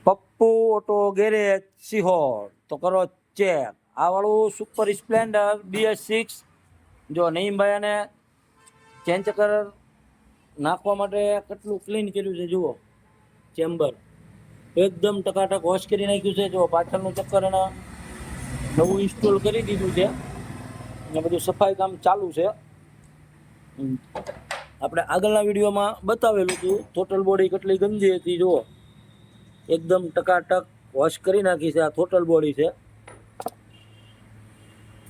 Pappu auto garage Sihor તો કરો check. આ વાળું સુપર સ્પ્લેન્ડર BS6 જો નઈમભાઈ અને ચેન્જ કલર નાખવા માટે કેટલું ક્લીન કર્યું છે જુઓ. ચેમ્બર એકદમ ટકાટક વોશ કરી નાખ્યું છે. જો પાછળનું ચક્કર એના નવું ઇન્સ્ટોલ કરી દીધું છે અને બધું સફાઈ કામ ચાલુ છે. આપણે આગળના વિડીયોમાં બતાવેલું હતું ટોટલ બોડી કેટલી ગંદી હતી. જુઓ એકદમ ટકાટક વોશ કરી નાખી છે. આ ટોટલ બોડી છે.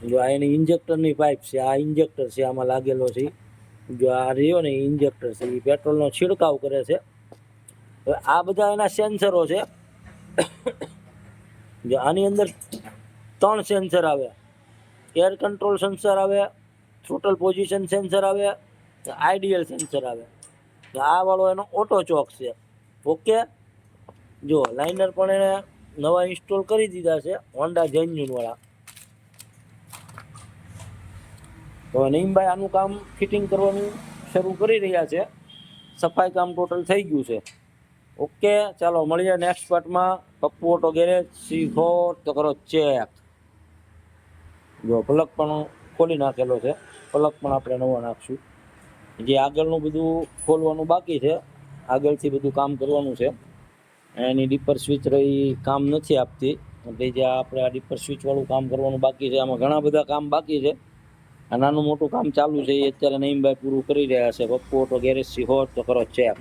જો આ એની ઇન્જેક્ટરની પાઇપ છે. આ ઇન્જેક્ટર છે આમાં લાગેલો છે. જો આ રહ્યો ને ઇન્જેક્ટર છે એ પેટ્રોલનો છિડકાવ કરે છે. હવે આ બધા એના સેન્સરો છે. જો આની અંદર 3 સેન્સર આવે. એર કંટ્રોલ સેન્સર આવે, થ્રોટલ પોઝિશન સેન્સર આવે, આઈડીએલ સેન્સર આવે. આ વાળો એનો ઓટો ચોક છે. ઓકે, જો લાઇનર પણ એને નવા ઇન્સ્ટોલ કરી દીધા છે હોન્ડા જેન્યુન વાળા. તો નઈમભાઈ આનું કામ ફિટિંગ કરવાનું શરૂ કરી રહ્યા છે. સફાઈ કામ ટોટલ થઈ ગયું છે. ઓકે, ચાલો મળીએ નેક્સ્ટ પાર્ટમાં. પપ્પુ ઓટો ગેરેજ સિહોર તો કરો ચેક. જો પલક પણ ખોલી નાખેલો છે. પલક પણ આપણે નવો નાખશું. જે આગળનું બધું ખોલવાનું બાકી છે, આગળથી બધું કામ કરવાનું છે. એની ડીપર સ્વિચ રહી કામ નથી આપતી એટલે જે આપણે આ ડીપર સ્વિચ વાળું કામ કરવાનું બાકી છે. આમાં ઘણા બધા કામ બાકી છે. આ નાનું મોટું કામ ચાલુ છે એ અત્યારે નઈમભાઈ પૂરું કરી રહ્યા છે. પપ્પુ ઓટો ગેરેજ સિહોર તો કરો ચેક.